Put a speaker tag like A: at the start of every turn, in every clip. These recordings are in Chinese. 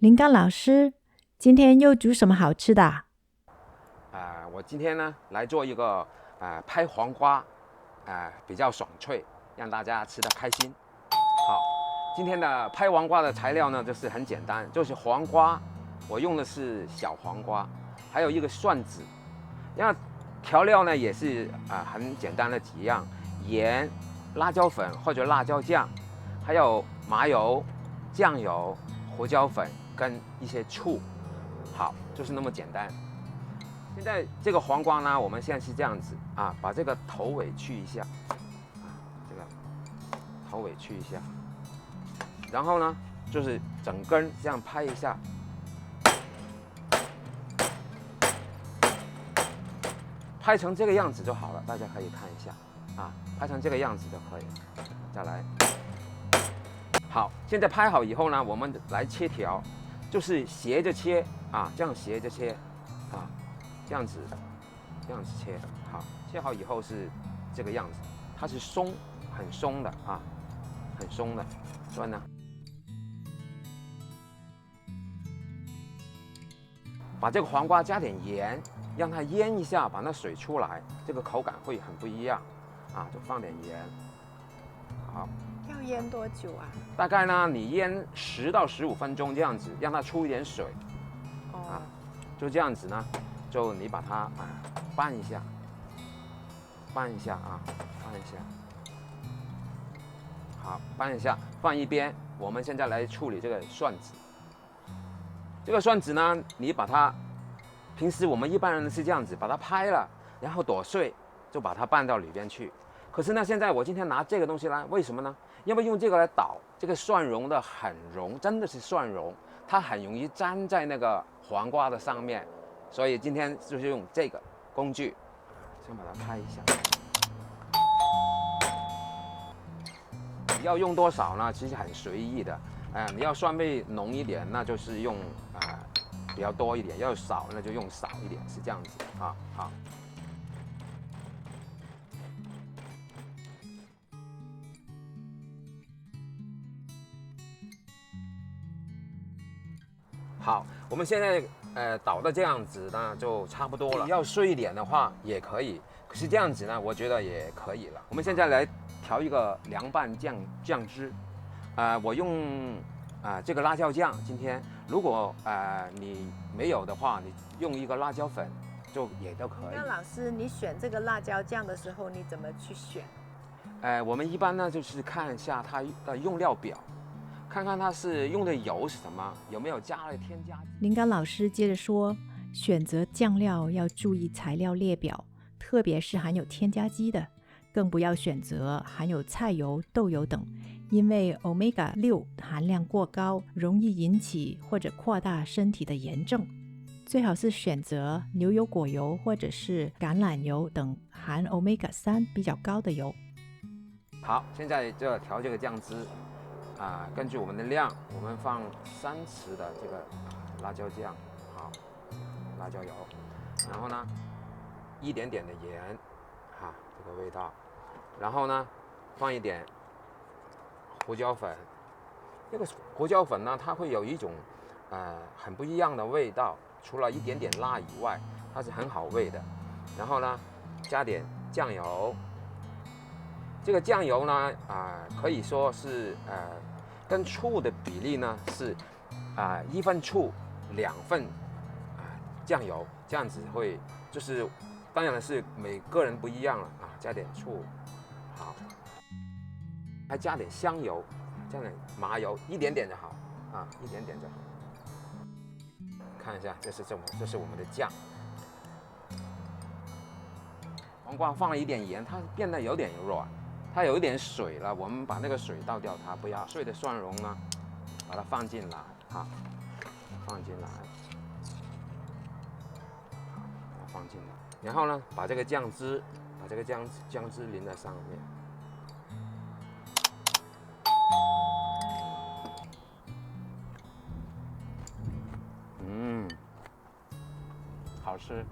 A: 林刚老师，今天又煮什么好吃的啊？
B: 我今天呢来做一个拍黄瓜，比较爽脆，让大家吃得开心。好，今天的拍黄瓜的材料呢就是很简单，就是黄瓜，我用的是小黄瓜，还有一个蒜子。那调料呢也是很简单的几样，盐、辣椒粉或者辣椒酱，还有麻油、酱油、胡椒粉跟一些醋。好，就是那么简单。现在这个黄瓜呢，我们现在是这样子把这个头尾去一下，这个头尾去一下，然后呢，就是整根这样拍一下，拍成这个样子就好了，大家可以看一下拍成这个样子就可以了。再来，好，现在拍好以后呢，我们来切条，就是斜着切这样斜着切这样子切。好，切好以后是这个样子，它是很松的很松的。所以呢，把这个黄瓜加点盐，让它腌一下，把那水出来，这个口感会很不一样就放点盐。好，
C: 要腌多久啊？
B: 大概呢，你腌10到15分钟这样子，让它出一点水就这样子呢，就你把它拌一下，拌一下。好，拌一下，放一边。我们现在来处理这个蒜子。这个蒜子呢，你把它，平时我们一般人是这样子，把它拍了，然后剁碎，就把它拌到里边去。可是呢，现在我今天拿这个东西来，为什么呢？因为用这个来捣，这个蒜蓉的很溶，真的是蒜蓉，它很容易粘在那个黄瓜的上面，所以今天就是用这个工具，先把它拍一下。你要用多少呢？其实很随意的。你要蒜味浓一点，那就是用比较多一点；要少，那就用少一点，是这样子好。好，我们现在捣的这样子呢，就差不多了。要碎一点的话也可以，可是这样子呢，我觉得也可以了。我们现在来调一个凉拌酱汁，我用这个辣椒酱。今天如果你没有的话，你用一个辣椒粉也都可以。
C: 那老师，你选这个辣椒酱的时候，你怎么去选？
B: 我们一般呢就是看一下它的用料表，看看它是用的油是什么，有没有加了添加剂。
A: 林刚老师接着说，选择酱料要注意材料列表，特别是含有添加剂的，更不要选择含有菜油、豆油等，因为 Omega-6 含量过高，容易引起或者扩大身体的炎症。最好是选择牛油果油或者是橄榄油等含 Omega-3 比较高的油。
B: 好，现在就调这个酱汁根据我们的量，我们放3匙的这个辣椒酱，好，辣椒油，然后呢，一点点的盐，这个味道，然后呢，放一点胡椒粉。这个胡椒粉呢，它会有一种很不一样的味道，除了一点点辣以外，它是很好味的。然后呢，加点酱油。这个酱油呢，可以说是跟醋的比例呢是1份醋2份酱油，这样子会就是当然是每个人不一样了加点醋，好，还加点香油，加点麻油，一点点就好一点点就好。看一下，这是我们的酱。黄瓜放了一点盐，它变得有点软。它有一点水了，我们把那个水倒掉，它不要碎的蒜蓉呢，把它放进来放进来，放进来，然后呢，把这个酱汁淋在上面。好吃。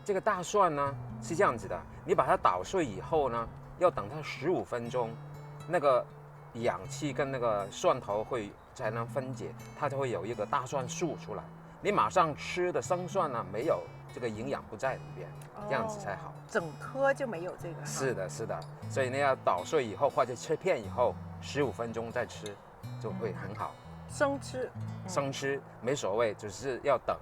B: 这个大蒜呢是这样子的，你把它捣碎以后呢，要等它15分钟，那个氧气跟那个蒜头才能分解，它就会有一个大蒜素出来。你马上吃的生蒜呢，没有这个营养不在里边，这样子才好。
C: 整颗就没有这个。
B: 是的，是的，所以你要捣碎以后或者切片以后，15分钟再吃，就会很好。
C: 生吃，
B: 生吃没所谓，只是要等